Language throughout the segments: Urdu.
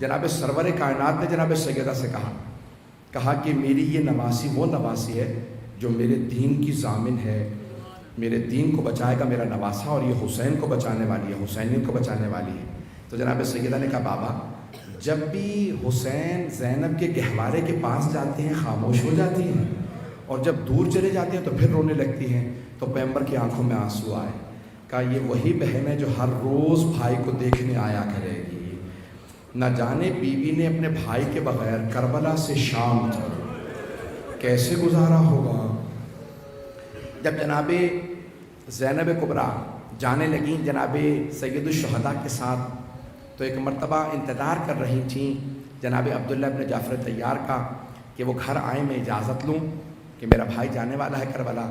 جناب سرور کائنات نے جناب سیدہ سے کہا کہ میری یہ نواسی وہ نواسی ہے جو میرے دین کی ضامن ہے، میرے دین کو بچائے گا میرا نواسا، اور یہ حسین کو بچانے والی ہے، حسینین کو بچانے والی ہے۔ تو جناب سیدہ نے کہا بابا جب بھی حسین زینب کے گہوارے کے پاس جاتے ہیں خاموش ہو جاتی ہیں، اور جب دور چلے جاتے ہیں تو پھر رونے لگتی ہیں۔ تو پیغمبر کی آنکھوں میں آنسو آئے، کہا یہ وہی بہن ہے جو ہر روز بھائی کو دیکھنے آیا کرے گی۔ نہ جانے بیوی نے اپنے بھائی کے بغیر کربلا سے شام کیسے گزارا ہوگا۔ جب جناب زینب کبریٰ جانے لگیں جناب سید الشہداء کے ساتھ، تو ایک مرتبہ انتظار کر رہی تھیں جناب عبداللہ ابن جعفر طیار کا کہ وہ گھر آئیں، میں اجازت لوں کہ میرا بھائی جانے والا ہے کربلا۔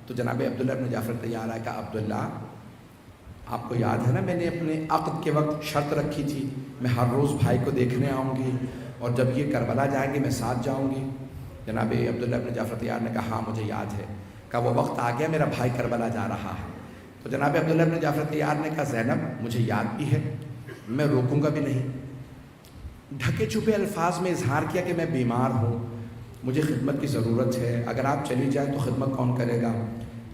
تو جناب عبداللہ ابن جعفر طیار آئے، کہا عبداللہ آپ کو یاد ہے نا میں نے اپنے عقد کے وقت شرط رکھی تھی میں ہر روز بھائی کو دیکھنے آؤں گی، اور جب یہ کربلا جائیں گے میں ساتھ جاؤں گی۔ جناب عبداللہ ابن جعفر طیار نے کہا ہاں مجھے یاد ہے، کہا وہ وقت آ گیا میرا بھائی کربلا جا رہا ہے۔ تو جناب عبداللہ ابن جعفر طیار نے کہا زینب مجھے یاد بھی ہے، میں روکوں گا بھی نہیں۔ ڈھکے چھپے الفاظ میں اظہار کیا کہ میں بیمار ہوں، مجھے خدمت کی ضرورت ہے، اگر آپ چلی جائیں تو خدمت کون کرے گا۔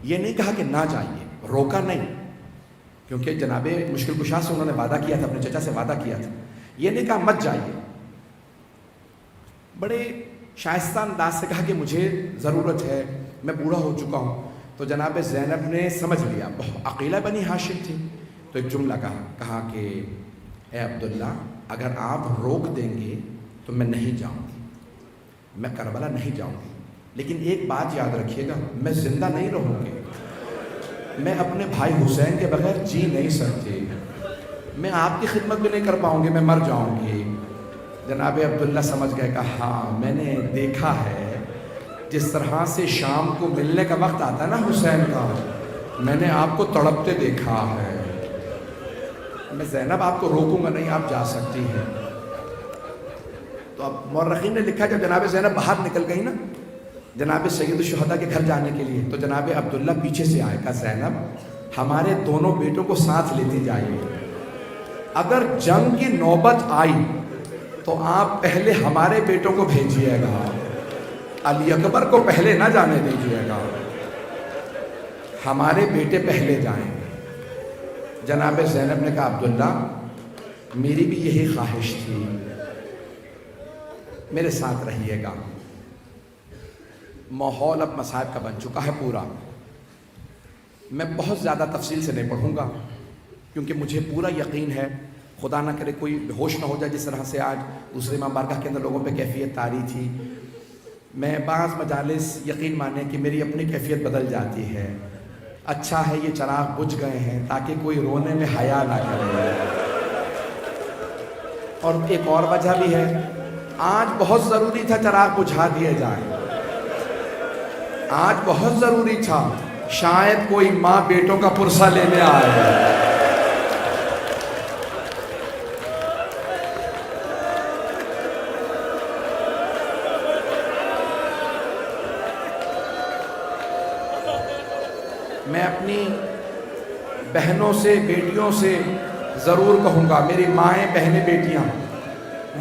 یہ نہیں کہا کہ نہ جائیے، روکا نہیں، کیونکہ جناب مشکل کشا سے انہوں نے وعدہ کیا تھا، اپنے چچا سے وعدہ کیا تھا۔ یہ نہیں کہا مت جائیے، بڑے شائستہ انداز سے کہا کہ مجھے ضرورت ہے، میں بوڑھا ہو چکا ہوں۔ تو جناب زینب نے سمجھ لیا، بہت عقیلہ بنی ہاشم تھی، تو ایک جملہ کہا کہ اے عبداللہ اگر آپ روک دیں گے تو میں نہیں جاؤں گی، میں کربلا نہیں جاؤں گی، لیکن ایک بات یاد رکھیے گا میں زندہ نہیں رہوں گی، میں اپنے بھائی حسین کے بغیر جی نہیں سکتی، میں آپ کی خدمت بھی نہیں کر پاؤں گی، میں مر جاؤں گی۔ جناب عبداللہ سمجھ گئے کہ ہاں میں نے دیکھا ہے جس طرح سے شام کو ملنے کا وقت آتا ہے نا حسین کا، میں نے آپ کو تڑپتے دیکھا ہے، میں زینب آپ کو روکوں گا نہیں، آپ جا سکتی ہیں۔ تو اب مورخین نے لکھا جب جناب زینب باہر نکل گئی نا جناب سید الشہداء کے گھر جانے کے لیے، تو جناب عبداللہ پیچھے سے آئے، کہا زینب ہمارے دونوں بیٹوں کو ساتھ لیتی جائیے، اگر جنگ کی نوبت آئی تو آپ پہلے ہمارے بیٹوں کو بھیجیے گا، علی اکبر کو پہلے نہ جانے دیجیے گا، ہمارے بیٹے پہلے جائیں۔ جناب زینب نے کہا عبداللہ میری بھی یہی خواہش تھی، میرے ساتھ رہیے گا۔ ماحول اب مصائب کا بن چکا ہے پورا، میں بہت زیادہ تفصیل سے نہیں پڑھوں گا کیونکہ مجھے پورا یقین ہے خدا نہ کرے کوئی بے ہوش نہ ہو جائے جس طرح سے آج دوسرے امام بارگاہ کے اندر لوگوں پہ کیفیت طاری تھی۔ میں بعض مجالس یقین مانیں کہ میری اپنی کیفیت بدل جاتی ہے، اچھا ہے یہ چراغ بجھ گئے ہیں تاکہ کوئی رونے میں حیا نہ کرے۔ اور ایک اور وجہ بھی ہے، آج بہت ضروری تھا چراغ بجھا دیے جائیں، آج بہت ضروری تھا، شاید کوئی ماں بیٹوں کا پرسہ لینے آئے۔ میں اپنی بہنوں سے بیٹیوں سے ضرور کہوں گا، میری مائیں بہنیں بیٹیاں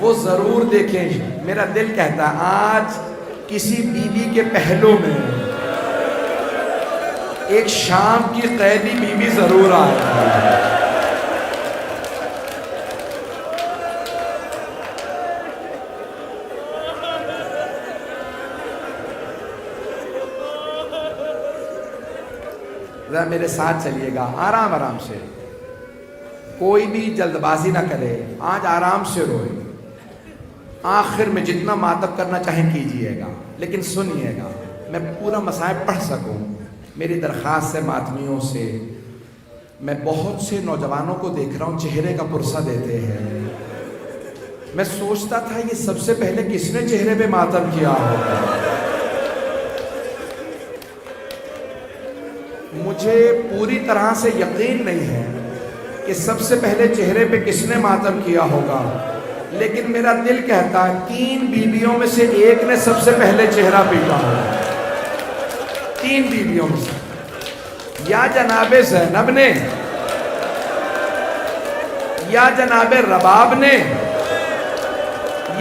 وہ ضرور دیکھیں، میرا دل کہتا ہے آج کسی بیوی کے پہلو میں ایک شام کی قیدی بیوی ضرور آئے۔ ذرا میرے ساتھ چلیے گا، آرام آرام سے، کوئی بھی جلد بازی نہ کرے، آج آرام سے روئے، آخر میں جتنا ماتم کرنا چاہیں کیجئے گا، لیکن سنیے گا میں پورا مصائب پڑھ سکوں۔ میری درخواست ہے ماتمیوں سے، میں بہت سے نوجوانوں کو دیکھ رہا ہوں چہرے کا پرسہ دیتے ہیں، میں سوچتا تھا یہ سب سے پہلے کس نے چہرے پہ ماتم کیا ہوگا، مجھے پوری طرح سے یقین نہیں ہے کہ سب سے پہلے چہرے پہ کس نے ماتم کیا ہوگا، لیکن میرا دل کہتا ہے 3 بیویوں میں سے ایک نے سب سے پہلے چہرہ پیٹا ہوگا، 3 بیویوں میں سے، یا جناب زینب نے، یا جناب رباب نے،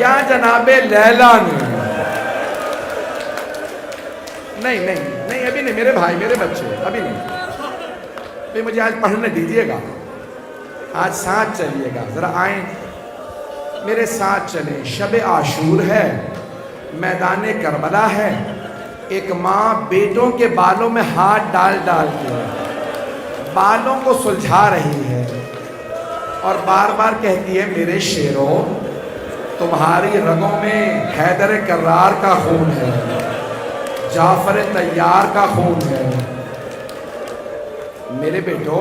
یا جناب لیلا نے؟ نہیں ابھی نہیں میرے بھائی میرے بچے ابھی نہیں. مجھے آج پڑھنے دیجیے گا, آج ساتھ چلیے گا, ذرا آئیں میرے ساتھ چلیں. شب عاشور ہے, میدان کربلا ہے. ایک ماں بیٹوں کے بالوں میں ہاتھ ڈال ڈال کے بالوں کو سلجھا رہی ہے اور بار بار کہتی ہے میرے شیروں تمہاری رگوں میں حیدر کرار کا خون ہے, جعفر طیار کا خون ہے. میرے بیٹو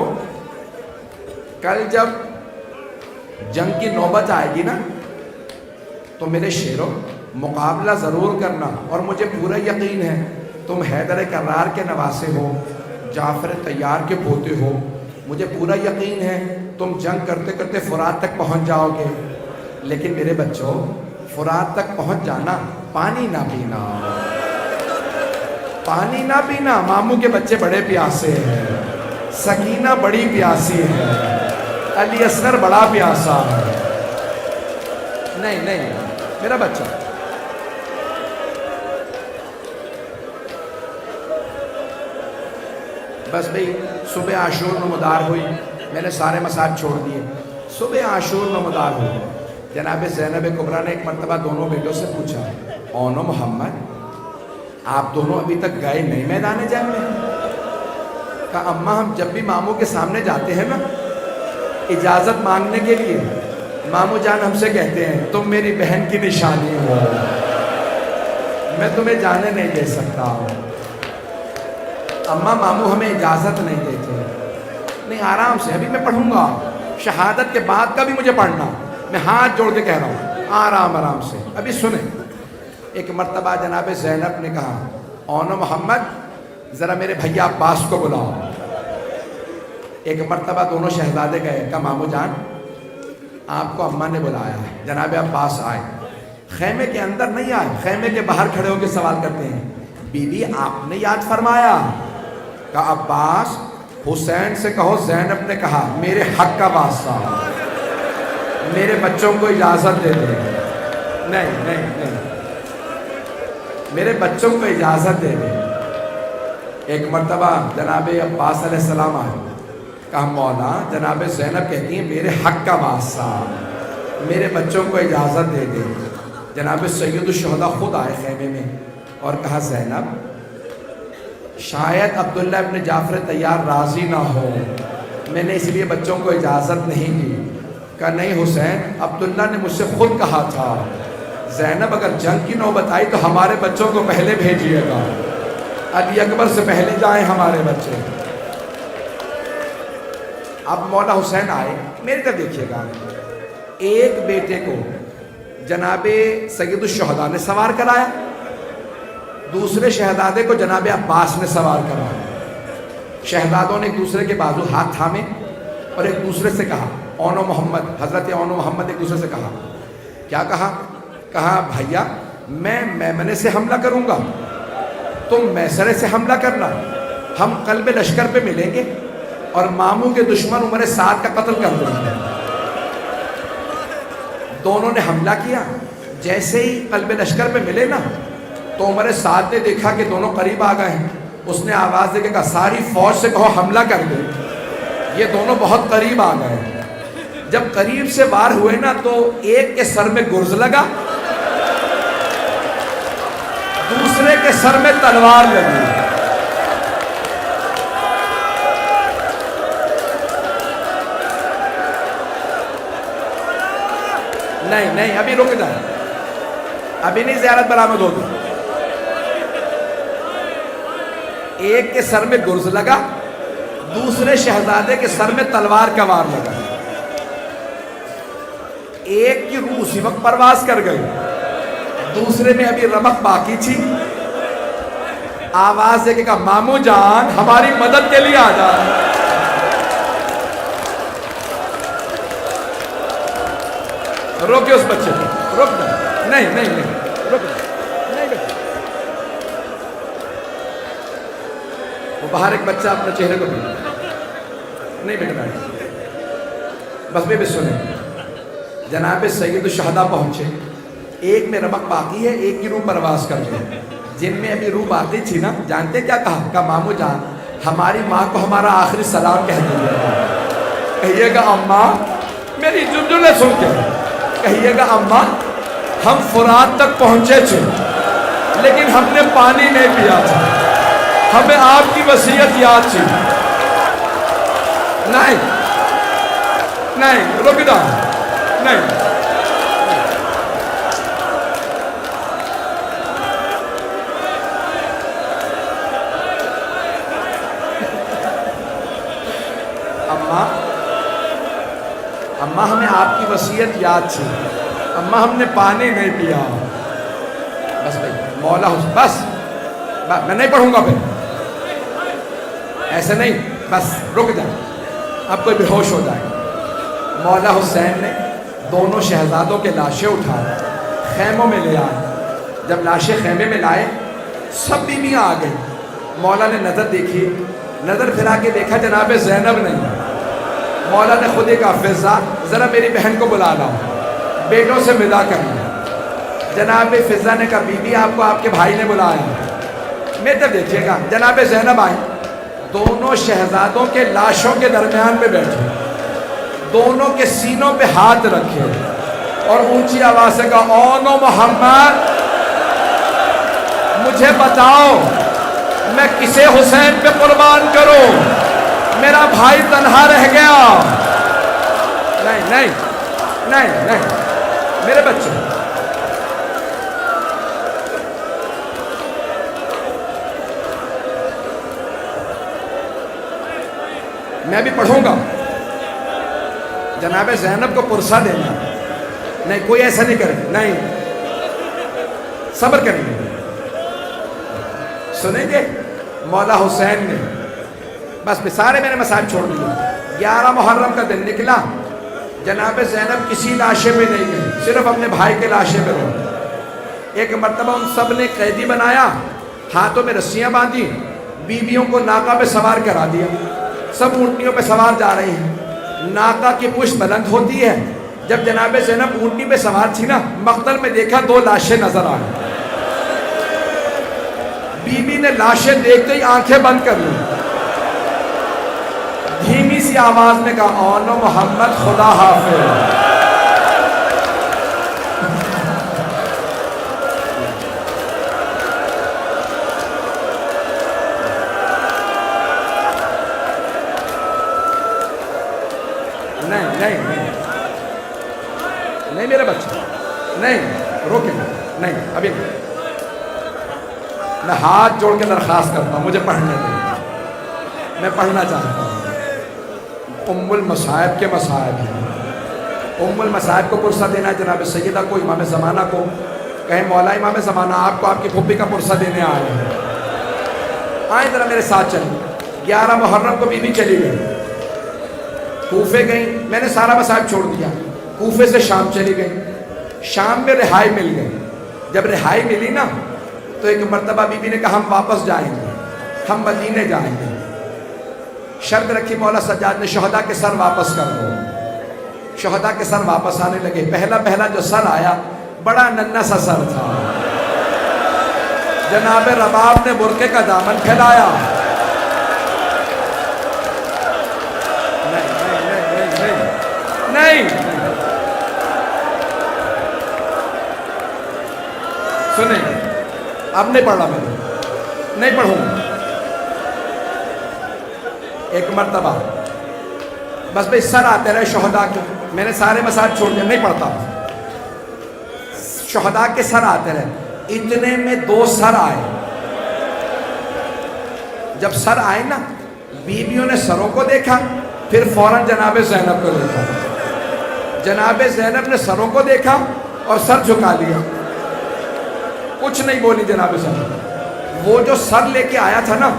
کل جب جنگ کی نوبت آئے گی نا تو میرے شیروں مقابلہ ضرور کرنا, اور مجھے پورا یقین ہے تم حیدر کرار کے نواسے ہو, جعفر طیار کے پوتے ہو. مجھے پورا یقین ہے تم جنگ کرتے کرتے فرات تک پہنچ جاؤ گے. لیکن میرے بچوں فرات تک پہنچ جانا, پانی نہ پینا, پانی نہ پینا. ماموں کے بچے بڑے پیاسے ہیں, سکینہ بڑی پیاسی ہے, علی اصغر بڑا پیاسا ہے. نہیں میرا بچہ بس بھئی صبح عاشور نمودار ہوئی, میں نے سارے مساج چھوڑ دیے. صبح عاشور نمودار ہوئی. جناب زینب کبریٰ نے ایک مرتبہ دونوں بیٹوں سے پوچھا, اون و محمد آپ دونوں ابھی تک گئے نہیں میدان جنگ میں؟ کہا اماں ہم جب بھی ماموں کے سامنے جاتے ہیں نا اجازت مانگنے کے لیے, ماموں جان ہم سے کہتے ہیں تم میری بہن کی نشانی ہو, میں تمہیں جانے نہیں دے سکتا. اماں ماموں ہمیں اجازت نہیں دیتے. نہیں آرام سے, ابھی میں پڑھوں گا, شہادت کے بعد کا بھی مجھے پڑھنا, میں ہاتھ جوڑ کے کہہ رہا ہوں, آرام سے ابھی سنیں. ایک مرتبہ جناب زینب نے کہا اون و محمد ذرا میرے بھیا عباس کو بلاؤ. ایک مرتبہ دونوں شہزادے گئے, کہا ماموں جان آپ کو اماں نے بلایا ہے. جناب عباس آئے, خیمے کے اندر نہیں آئے, خیمے کے باہر کھڑے ہو کے سوال کرتے ہیں بی بی آپ نے یاد فرمایا؟ کہا عباس حسین سے کہو زینب نے کہا میرے حق کا واسطہ میرے بچوں کو اجازت دے دے. نہیں میرے بچوں کو اجازت دے دے. ایک مرتبہ جناب عباس علیہ السلام آئے, کہا مولا جناب زینب کہتی ہیں میرے حق کا واسطہ میرے بچوں کو اجازت دے دے. جناب سید الشہداء خود آئے خیمے میں اور کہا زینب شاید عبداللہ ابن جعفر طیار راضی نہ ہو, میں نے اس لیے بچوں کو اجازت نہیں دی. کہا نہیں حسین عبداللہ نے مجھ سے خود کہا تھا زینب اگر جنگ کی نوبت آئی تو ہمارے بچوں کو پہلے بھیجیے گا, علی اکبر سے پہلے جائیں ہمارے بچے. اب مولا حسین آئے, میری طرف دیکھیے گا, ایک بیٹے کو جناب سید الشہداء نے سوار کرایا, دوسرے شہزادے کو جناب عباس نے سوار کرایا. شہزادوں نے ایک دوسرے کے بازو ہاتھ تھامے اور ایک دوسرے سے کہا اون و محمد, حضرت اون و محمد ایک دوسرے سے کہا. کیا کہا؟ کہا بھیا میں میمنے سے حملہ کروں گا, تم میسرے سے حملہ کرنا, ہم قلب لشکر پہ ملیں گے اور ماموں کے دشمن عمر سعد کا قتل کر دیں گے. دونوں نے حملہ کیا. جیسے ہی قلب لشکر پہ ملے نا تو عمر سعد نے دیکھا کہ دونوں قریب آ گئے ہیں. اس نے آواز دے کے کہا ساری فوج سے کہو حملہ کر دے, یہ دونوں بہت قریب آ گئے. جب قریب سے وار ہوئے نا تو ایک کے سر میں گرز لگا, دوسرے کے سر میں تلوار لگی. نہیں ابھی رک جائیں, ابھی نہیں زیارت برآمد ہوگی. ایک کے سر میں گرز لگا, دوسرے شہزادے کے سر میں تلوار کا وار لگا. ایک کی روح اسی وقت پرواز کر گئی, دوسرے میں ابھی رمق باقی تھی. آواز دے کے کہا ماموں جان ہماری مدد کے لیے آ جا. روکے اس بچے کو, روک دیں. نہیں روک دیں, نہیں بیٹا. وہ باہر ایک بچہ اپنے چہرے کو بھی نہیں بیٹا بیٹھ. بس بھی سنیں, جناب سید الشہداء پہنچے, ایک میں رمق باقی ہے، ایک کی روح پرواز کر گئی. جن میں ابھی روح باقی تھی نا، جانتے کیا کہا مامو جان ہماری ماں کو ہمارا آخری سلام کہہ دیجیے. کہیے گا اماں میری جملے سن کے، کہیے گا اماں ہم فرات تک پہنچے تھے لیکن ہم نے پانی نہیں پیا تھا، ہمیں آپ کی وصیت یاد تھی. نہیں نہیں رک جا، نہیں اماں ہمیں آپ کی وصیت یاد تھی، اماں ہم نے پانی نہیں پیا. بس بھائی مولا حسین بس میں نہیں پڑھوں گا، پھر ایسے نہیں، بس رک جائیں، اب کوئی بے ہوش ہو جائے. مولا حسین نے دونوں شہزادوں کے لاشیں اٹھائے خیموں میں لے آئے. جب لاشیں خیمے میں لائے سب بیویاں آ گئی. مولا نے نظر دیکھی، نظر پھرا کے دیکھا جناب زینب نہیں. مولا نے خود ہی کہا فضا ذرا میری بہن کو بلا لاؤ، بیٹوں سے ودا کر لیا. جناب فضا نے کہا بی بی آپ کو آپ کے بھائی نے بلایا. میں تو دیکھیے گا جناب زینب آئی، دونوں شہزادوں کے لاشوں کے درمیان میں بیٹھے، دونوں کے سینوں پہ ہاتھ رکھے اور اونچی آواز سے کہا اونو محمد مجھے بتاؤ میں کسے حسین پہ قربان کروں، میرا بھائی تنہا رہ گیا. نہیں نہیں نہیں نہیں میرے بچے، میں بھی پڑھوں گا. جناب زینب کو پرسہ دینا، نہیں کوئی ایسا نہیں کرے، نہیں صبر کریں گے. سنیں گے مولا حسین نے بس سارے میرے مسائل چھوڑ دیے. 11 محرم کا دن نکلا، جناب زینب کسی لاشے پہ نہیں گئی، صرف اپنے بھائی کے لاشے پہ رہی. ایک مرتبہ ان سب نے قیدی بنایا، ہاتھوں میں رسیاں باندھی، بیویوں کو ناکہ پہ سوار کرا دیا. سب اونٹنیوں پہ سوار جا رہے ہیں، ناکہ کی پشت بلند ہوتی ہے. جب جناب زینب اونٹنی پہ سوار تھی نا، مقتل میں دیکھا 2 لاشیں نظر آئیں. بی بی نے لاشیں دیکھتے ہی آنکھیں بند کر لی، دھیمی سی آواز میں کہا اونو محمد خدا حافظ. نہیں نہیں میرے بچے، نہیں روکیں، نہیں ابھی نہیں. میں ہاتھ جوڑ کے درخواست کرتا ہوں مجھے پڑھنے دیں، میں پڑھنا چاہتا ہوں. ام المصائب کے مصائب ہیں. ام المصائب کو پرسہ دینا جناب سیدہ کو، امام زمانہ کو. کہیں مولا امام زمانہ آپ کو آپ کی پھوپھی کا پرسہ دینے آئے ہیں، آئیں ذرا میرے ساتھ چلیں. 11 محرم کو بی بی چلی گئی، کوفے گئیں. میں نے سارا مصائب چھوڑ دیا، کوفے سے شام چلی گئی. شام میں رہائی مل گئی. جب رہائی ملی نا تو ایک مرتبہ بی بی نے کہا ہم واپس جائیں گے، ہم مدینے جائیں گے. شرط رکھی مولا سجاد نے شہداء کے سر واپس کر دو. شہداء کے سر واپس آنے لگے. پہلا جو سر آیا بڑا ننھا سا سر تھا. جناب رباب نے برقعے کا دامن پھیلایا. نہیں سنیں، اب نہیں پڑھا، میں نہیں پڑھوں. ایک مرتبہ بس بھائی سر آتے رہے شہداء کے، میں نے سارے مسائل چھوڑ دیا، نہیں پڑھتا. شہداء کے سر آتے رہے، اتنے میں 2 سر آئے. جب سر آئے نا بیویوں نے سروں کو دیکھا، پھر فوراً جناب زینب کو دیکھا. جناب زینب نے سروں کو دیکھا اور سر جھکا لیا، کچھ نہیں بولی. جناب زینب وہ جو سر لے کے آیا تھا نا،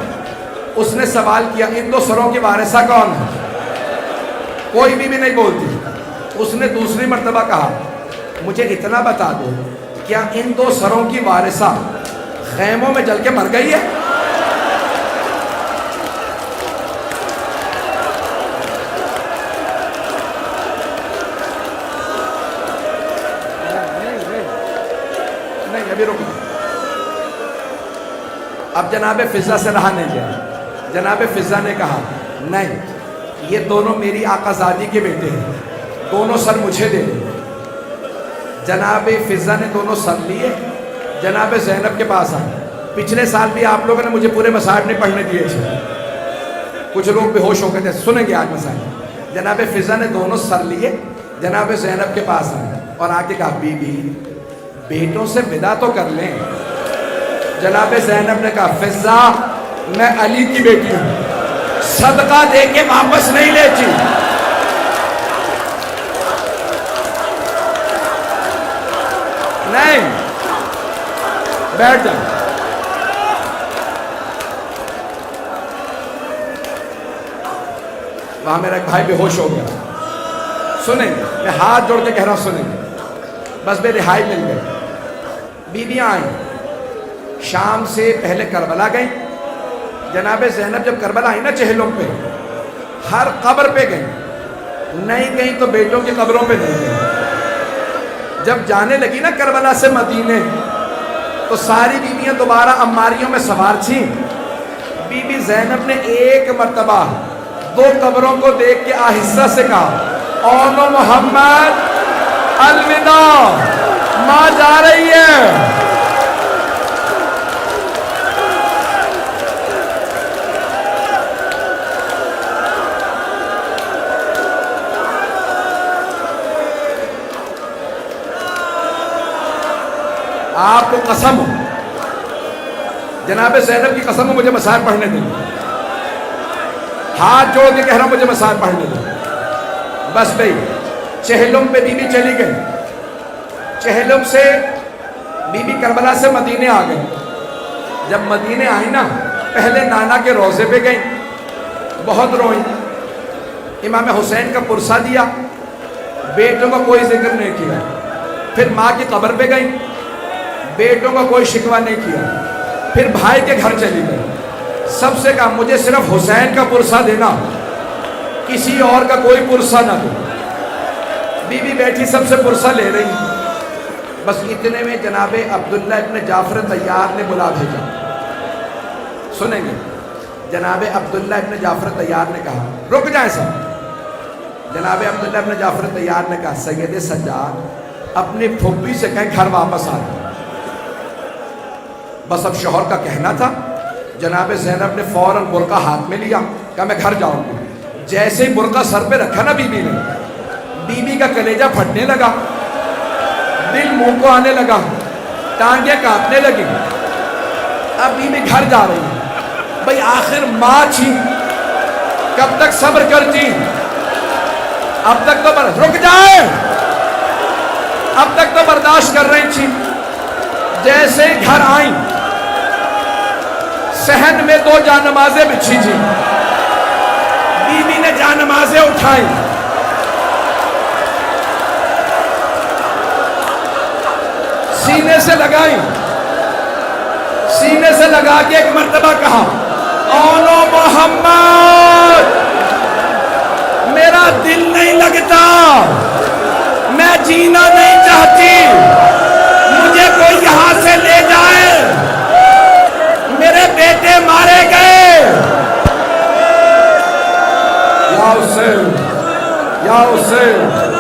اس نے سوال کیا ان 2 سروں کی وارثہ کون ہے؟ کوئی بھی نہیں بولتی. اس نے دوسری مرتبہ کہا مجھے اتنا بتا دو کیا ان 2 سروں کی وارثہ خیموں میں جل کے مر گئی ہے؟ ابھی رکو. اب جناب فضا سے رہا نہیں گیا. جناب فضا نے کہا نہیں، یہ دونوں میری آقا زادی کے بیٹے ہیں، دونوں سر مجھے دے دیں. جناب فضا نے دونوں سر لیے، جناب زینب کے پاس آئے. پچھلے سال بھی آپ لوگوں نے مجھے پورے مسائل نہیں پڑھنے دیے تھے، کچھ لوگ بے ہوش ہو گئے تھے. سنیں گے آج مسائل. جناب فضا نے دونوں سر لیے، جناب زینب کے پاس آئے اور آ کے کہا بی بی بیٹوں سے ودا تو کر لیں. جناب زینب نے کہا فضا میں علی کی بیٹی ہوں، صدقہ دے کے واپس نہیں لیتی. نہیں، بیٹھ جا. وہاں میرا ایک بھائی بے ہوش ہو گیا. سنیں گے، میں ہاتھ جوڑ کے کہہ رہا ہوں سنیں گے. بس بے رہائی مل گئی. بیویاں آئیں، شام سے پہلے کربلا گئیں. جناب زینب جب کربلا آئی نا چہلوں پہ، ہر قبر پہ گئیں. نہیں گئیں تو بیٹوں کی قبروں پہ نہیں گئیں. جب جانے لگی نا کربلا سے مدینے، تو ساری بیویاں دوبارہ اماریوں میں سوار تھیں. بی بی زینب نے ایک مرتبہ 2 قبروں کو دیکھ کے آہستہ سے کہا اونو محمد الوداع، ماں جا رہی ہے. آپ کو قسم ہو، جناب زینب کی قسم ہو، مجھے مسائل پڑھنے دیں. ہاتھ جوڑ کے کہہ رہا ہوں مجھے مسائل پڑھنے دیں. بس بھئی چہلم پہ بی بی چلی گئی. چہلم سے بی بی کربلا سے مدینے آ گئی. جب مدینے آئی نا، پہلے نانا کے روضے پہ گئی، بہت روئی. امام حسین کا پرسہ دیا، بیٹوں کا کوئی ذکر نہیں کیا. پھر ماں کی قبر پہ گئی، بیٹوں کا کوئی شکوہ نہیں کیا. پھر بھائی کے گھر چلی گئی. سب سے کہا مجھے صرف حسین کا پرسہ دینا، کسی اور کا کوئی پرسہ نہ دو. بی بی بیٹھی سب سے پرسہ لے رہی. بس اتنے میں جناب عبداللہ ابن جعفر طیار نے بلا بھیجا. سنیں گے، جناب عبداللہ ابن جعفر طیار نے کہا رک جائیں سب. جناب عبداللہ ابن جعفر طیار نے کہا سید سجاد اپنی پھوپھی سے کہیں گھر واپس آ جائے. بس اب شوہر کا کہنا تھا. جناب زینب نے فوراً برقع ہاتھ میں لیا، کہا میں گھر جاؤں گی. جیسے ہی برقع سر پہ رکھا نا بی بی نے، بی بی کا کلیجہ پھٹنے لگا، دل منہ کو آنے لگا، ٹانگیں کانپنے لگی. اب بی بی گھر جا رہی ہے. بھئی آخر ماں تھی، کب تک صبر کرتی؟ اب تک تو رک جائے، اب تک تو برداشت کر رہی تھی. جیسے گھر آئیں، صحن میں 2 جانمازیں بچھی تھی. بی بی نے جانمازیں اٹھائیں، سینے سے لگائیں. سینے سے لگا کے ایک مرتبہ کہا اونو محمد میرا دل نہیں لگتا، میں جینا نہیں چاہتی، مجھے کوئی یہاں سے لے جائے، میرے بیٹے مارے گئے. یا حسین، یا حسین.